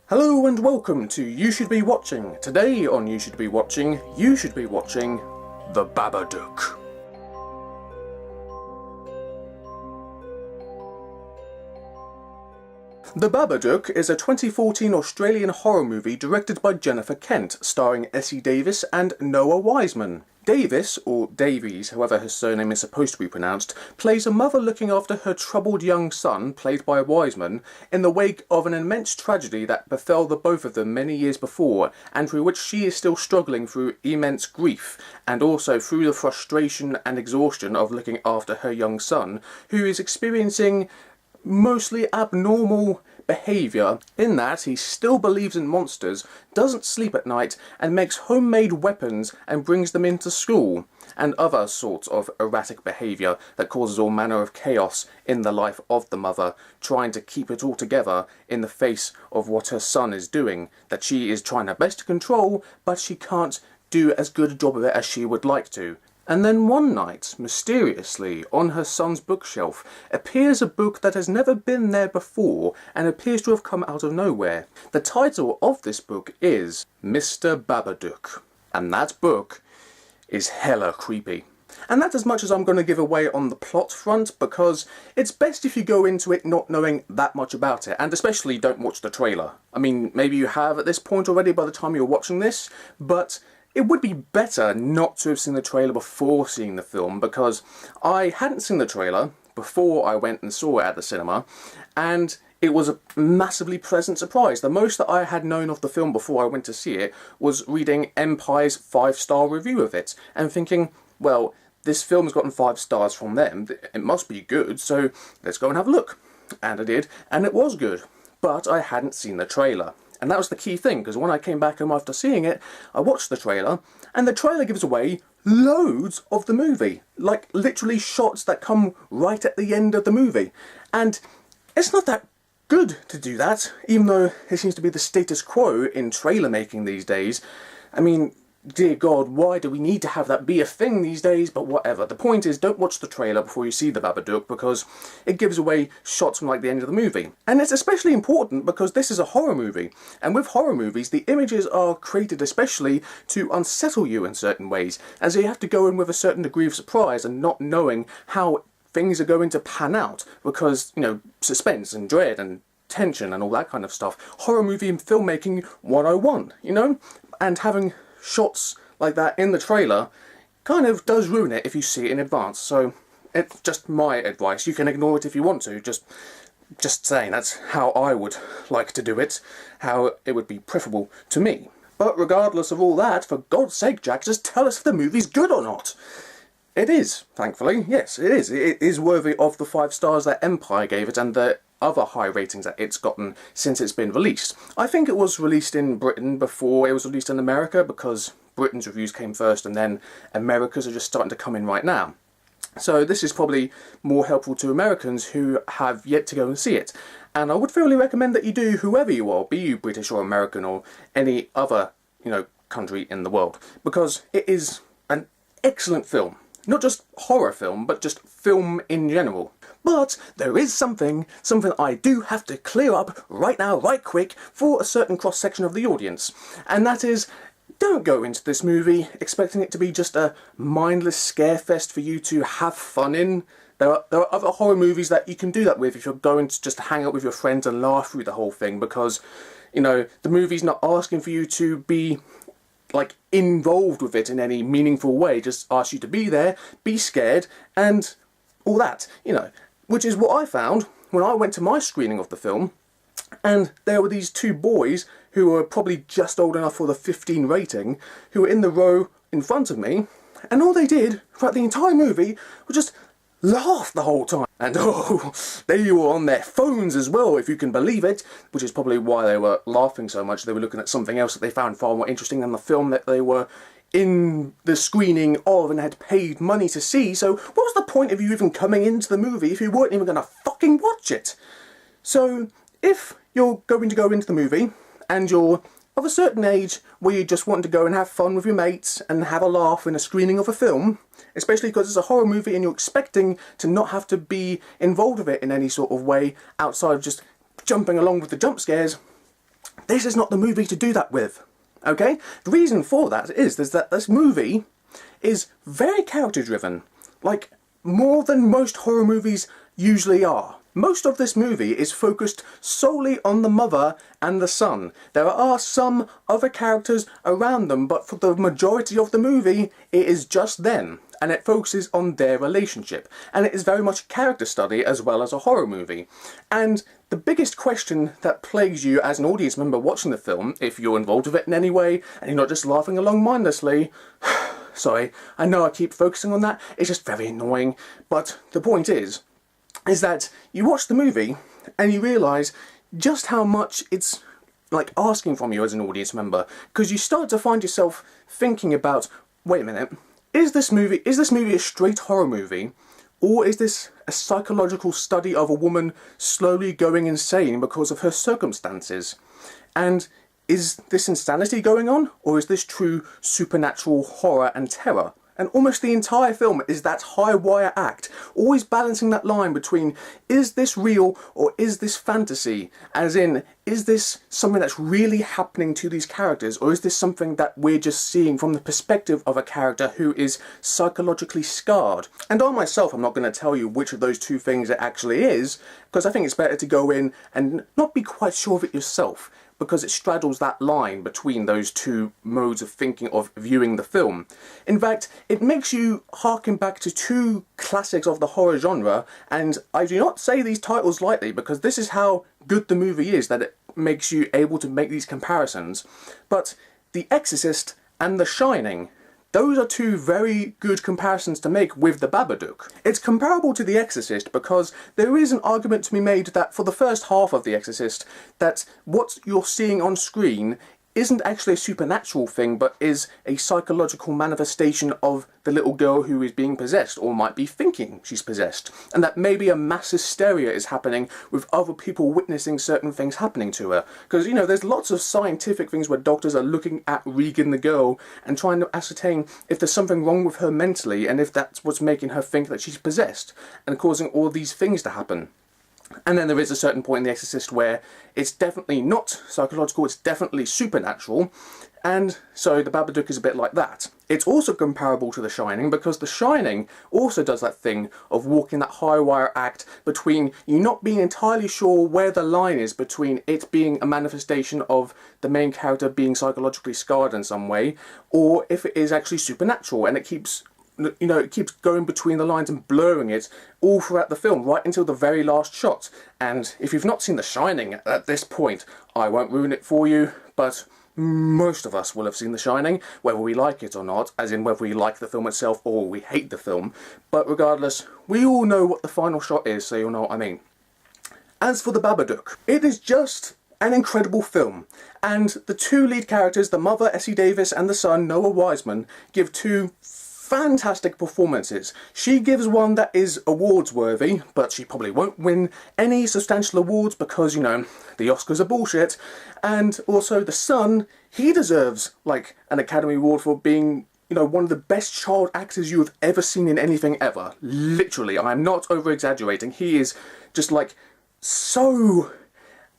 Hello and welcome to You Should Be Watching. Today on You Should Be Watching The Babadook. The Babadook is a 2014 Australian horror movie directed by Jennifer Kent, starring Essie Davis and Noah Wiseman. Davis, or Davies, however her surname is supposed to be pronounced, plays a mother looking after her troubled young son, played by Wiseman, in the wake of an immense tragedy that befell the both of them many years before, and through which she is still struggling through immense grief, and also through the frustration and exhaustion of looking after her young son, who is experiencing mostly abnormal behaviour in that he still believes in monsters, doesn't sleep at night, and makes homemade weapons and brings them into school, and other sorts of erratic behaviour that causes all manner of chaos in the life of the mother, trying to keep it all together in the face of what her son is doing, that she is trying her best to control, but she can't do as good a job of it as she would like to. And then one night, mysteriously, on her son's bookshelf, appears a book that has never been there before and appears to have come out of nowhere. The title of this book is Mr. Babadook, and that book is hella creepy. And that's as much as I'm going to give away on the plot front, because it's best if you go into it not knowing that much about it, and especially don't watch the trailer. I mean, maybe you have at this point already by the time you're watching this, but it would be better not to have seen the trailer before seeing the film, because I hadn't seen the trailer before I went and saw it at the cinema, and it was a massively pleasant surprise. The most that I had known of the film before I went to see it was reading Empire's 5-star review of it, and thinking, well, this film's gotten 5 stars from them, it must be good, so let's go and have a look. And I did, and it was good, but I hadn't seen the trailer. And that was the key thing, because when I came back home after seeing it, I watched the trailer, and the trailer gives away loads of the movie. Like, literally shots that come right at the end of the movie. And it's not that good to do that, even though it seems to be the status quo in trailer making these days. I mean, dear God, why do we need to have that be a thing these days? But whatever. The point is, don't watch the trailer before you see the Babadook, because it gives away shots from like the end of the movie. And it's especially important because this is a horror movie. And with horror movies, the images are created especially to unsettle you in certain ways, as you have to go in with a certain degree of surprise and not knowing how things are going to pan out, because, you know, suspense and dread and tension and all that kind of stuff. Horror movie and filmmaking 101, you know? And having shots like that in the trailer kind of does ruin it if you see it in advance. So it's just my advice. You can ignore it if you want to. Just saying, that's how I would like to do it, how it would be preferable to me. But regardless of all that, for God's sake, Jack, just tell us if the movie's good or not. It is, thankfully. Yes, it is. It is worthy of the 5 stars that Empire gave it and the other high ratings that it's gotten since it's been released. I think it was released in Britain before it was released in America, because Britain's reviews came first and then America's are just starting to come in right now. So this is probably more helpful to Americans who have yet to go and see it. And I would thoroughly recommend that you do, whoever you are, be you British or American or any other, you know, country in the world, because it is an excellent film. Not just horror film, but just film in general. But there is something I do have to clear up right now, right quick, for a certain cross-section of the audience. And that is, don't go into this movie expecting it to be just a mindless scare fest for you to have fun in. There are other horror movies that you can do that with if you're going to just hang out with your friends and laugh through the whole thing, because, you know, the movie's not asking for you to be like involved with it in any meaningful way, just asks you to be there, be scared, and all that, you know. Which is what I found when I went to my screening of the film, and there were these 2 boys who were probably just old enough for the 15 rating, who were in the row in front of me, and all they did throughout the entire movie was just laugh the whole time. And oh, they were on their phones as well, if you can believe it, which is probably why they were laughing so much. They were looking at something else that they found far more interesting than the film that they were in the screening of and had paid money to see. So what was the point of you even coming into the movie if you weren't even going to fucking watch it? So if you're going to go into the movie and you're of a certain age where you just want to go and have fun with your mates and have a laugh in a screening of a film, especially because it's a horror movie and you're expecting to not have to be involved with it in any sort of way outside of just jumping along with the jump scares, this is not the movie to do that with. Okay? The reason for that is that this movie is very character driven. Like, more than most horror movies usually are. Most of this movie is focused solely on the mother and the son. There are some other characters around them, but for the majority of the movie, it is just them. And it focuses on their relationship. And it is very much a character study as well as a horror movie. And the biggest question that plagues you as an audience member watching the film, if you're involved with it in any way, and you're not just laughing along mindlessly, sorry, I know I keep focusing on that, it's just very annoying, but the point is that you watch the movie and you realise just how much it's like asking from you as an audience member, because you start to find yourself thinking about, wait a minute, is this movie a straight horror movie, or is this a psychological study of a woman slowly going insane because of her circumstances? And is this insanity going on, or is this true supernatural horror and terror? And almost the entire film is that high wire act, always balancing that line between, is this real or is this fantasy? As in, is this something that's really happening to these characters, or is this something that we're just seeing from the perspective of a character who is psychologically scarred? And I myself, I'm not going to tell you which of those two things it actually is, because I think it's better to go in and not be quite sure of it yourself, because it straddles that line between those two modes of thinking, of viewing the film. In fact, it makes you harken back to two classics of the horror genre, and I do not say these titles lightly, because this is how good the movie is, that it makes you able to make these comparisons. But The Exorcist and The Shining, those are two very good comparisons to make with The Babadook. It's comparable to The Exorcist because there is an argument to be made that for the first half of The Exorcist, that what you're seeing on screen isn't actually a supernatural thing, but is a psychological manifestation of the little girl who is being possessed, or might be thinking she's possessed. And that maybe a mass hysteria is happening with other people witnessing certain things happening to her. Because, you know, there's lots of scientific things where doctors are looking at Regan the girl and trying to ascertain if there's something wrong with her mentally, and if that's what's making her think that she's possessed, and causing all these things to happen. And then there is a certain point in The Exorcist where it's definitely not psychological, it's definitely supernatural, and so The Babadook is a bit like that. It's also comparable to The Shining because The Shining also does that thing of walking that high wire act between you not being entirely sure where the line is between it being a manifestation of the main character being psychologically scarred in some way, or if it is actually supernatural, and it keeps going between the lines and blurring it all throughout the film, right until the very last shot. And if you've not seen The Shining at this point, I won't ruin it for you, but most of us will have seen The Shining, whether we like it or not, as in whether we like the film itself or we hate the film. But regardless, we all know what the final shot is, so you'll know what I mean. As for The Babadook, it is just an incredible film, and the two lead characters, the mother Essie Davis and the son Noah Wiseman, give two fantastic performances. She gives one that is awards worthy, but she probably won't win any substantial awards because, you know, the Oscars are bullshit. And also the son, he deserves like an Academy Award for being, you know, one of the best child actors you have ever seen in anything ever. Literally, I'm not over exaggerating. He is just like so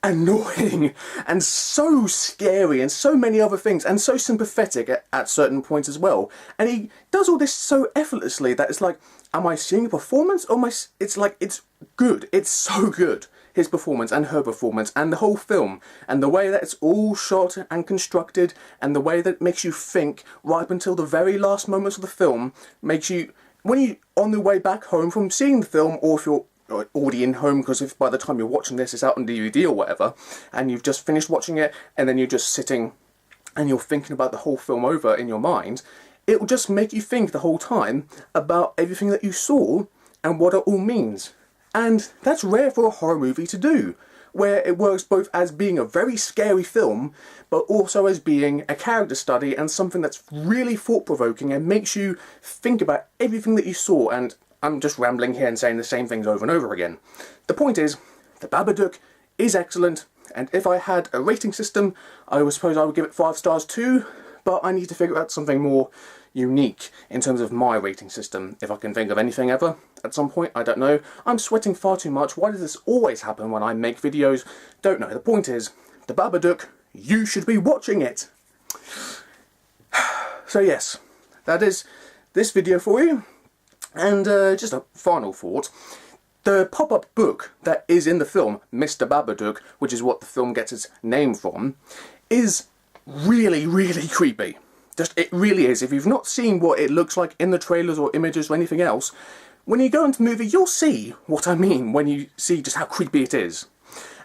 annoying and so scary and so many other things, and so sympathetic at certain points as well. And he does all this so effortlessly that it's like, am I seeing a performance, or it's like, it's good. It's so good, his performance and her performance and the whole film, and the way that it's all shot and constructed, and the way that it makes you think right up until the very last moments of the film, makes you, when you on the way back home from seeing the film, or if you're already in home, because if by the time you're watching this it's out on DVD or whatever, and you've just finished watching it, and then you're just sitting and you're thinking about the whole film over in your mind, it will just make you think the whole time about everything that you saw and what it all means. And that's rare for a horror movie to do, where it works both as being a very scary film, but also as being a character study and something that's really thought-provoking and makes you think about everything that you saw. And I'm just rambling here and saying the same things over and over again. The point is, The Babadook is excellent, and if I had a rating system, I would suppose I would give it 5 stars too, but I need to figure out something more unique in terms of my rating system, if I can think of anything ever. At some point, I don't know. I'm sweating far too much. Why does this always happen when I make videos? Don't know. The point is, The Babadook you should be watching it. So yes, that is this video for you. And just a final thought. The pop-up book that is in the film, Mr. Babadook, which is what the film gets its name from, is really, really creepy. It really is. If you've not seen what it looks like in the trailers or images or anything else, when you go into the movie, you'll see what I mean when you see just how creepy it is.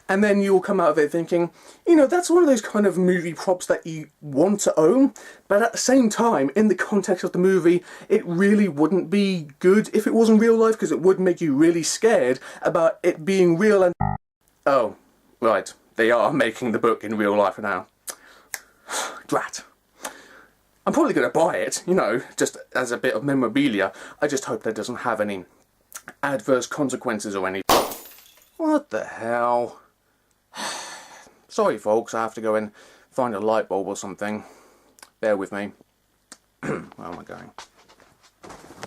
And then you'll come out of it thinking, you know, that's one of those kind of movie props that you want to own, but at the same time, in the context of the movie, it really wouldn't be good if it wasn't real life, because it would make you really scared about it being real and... Oh, right, they are making the book in real life now. Drat. I'm probably going to buy it, you know, just as a bit of memorabilia. I just hope that doesn't have any adverse consequences or anything. What the hell? Sorry folks, I have to go and find a light bulb or something. Bear with me. Where am I going?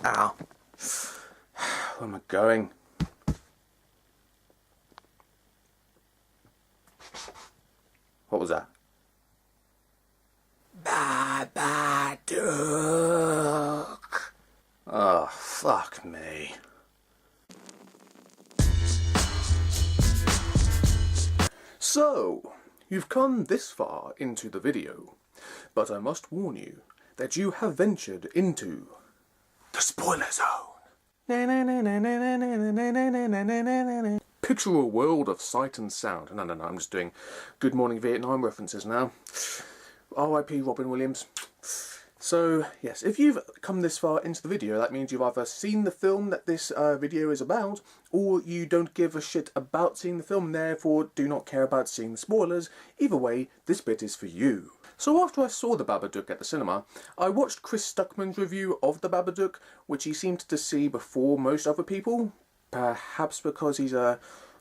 Ow. Where am I going? What was that? Babadook. Oh, fuck me. So, you've come this far into the video, but I must warn you that you have ventured into the spoiler zone. Picture a world of sight and sound. No, I'm just doing Good Morning Vietnam references now. R.I.P. Robin Williams. So, yes, if you've come this far into the video, that means you've either seen the film that this video is about, or you don't give a shit about seeing the film, and therefore do not care about seeing the spoilers. Either way, this bit is for you. So after I saw The Babadook at the cinema, I watched Chris Stuckman's review of The Babadook, which he seemed to see before most other people. Perhaps because he's a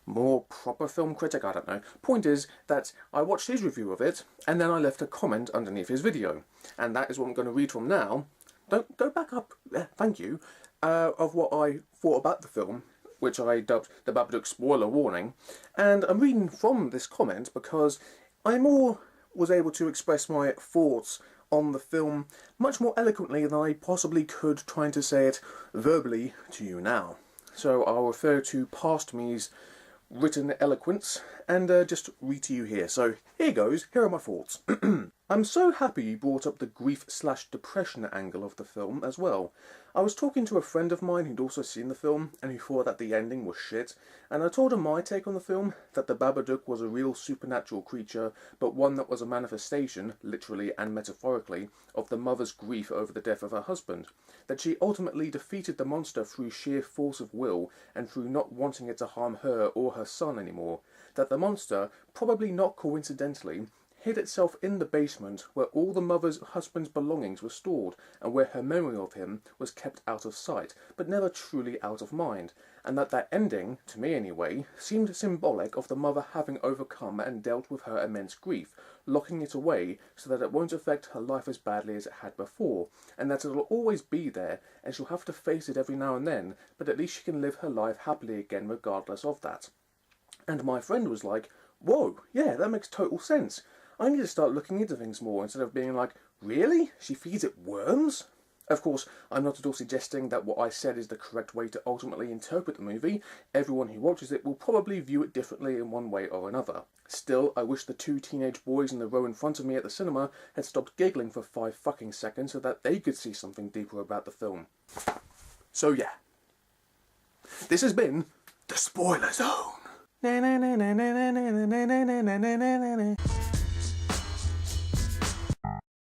more proper film critic, I don't know. Point is that I watched his review of it, and then I left a comment underneath his video. And that is what I'm going to read from now. Don't go back up, thank you, of what I thought about the film, which I dubbed The Babadook Spoiler Warning. And I'm reading from this comment because I was able to express my thoughts on the film much more eloquently than I possibly could trying to say it verbally to you now. So I'll refer to past me's written eloquence and just read to you here. So here goes, here are my thoughts. I'm so happy you brought up the grief/depression angle of the film as well. I was talking to a friend of mine who'd also seen the film and who thought that the ending was shit, and I told him my take on the film, that the Babadook was a real supernatural creature, but one that was a manifestation, literally and metaphorically, of the mother's grief over the death of her husband, that she ultimately defeated the monster through sheer force of will and through not wanting it to harm her or her son anymore, that the monster, probably not coincidentally, hid itself in the basement where all the mother's husband's belongings were stored and where her memory of him was kept out of sight, but never truly out of mind, and that ending, to me anyway, seemed symbolic of the mother having overcome and dealt with her immense grief, locking it away so that it won't affect her life as badly as it had before, and that it'll always be there and she'll have to face it every now and then, but at least she can live her life happily again regardless of that. And my friend was like, whoa, yeah, that makes total sense. I need to start looking into things more instead of being like, really? She feeds it worms? Of course, I'm not at all suggesting that what I said is the correct way to ultimately interpret the movie. Everyone who watches it will probably view it differently in one way or another. Still, I wish the two teenage boys in the row in front of me at the cinema had stopped giggling for 5 fucking seconds so that they could see something deeper about the film. So yeah. This has been The Spoiler Zone.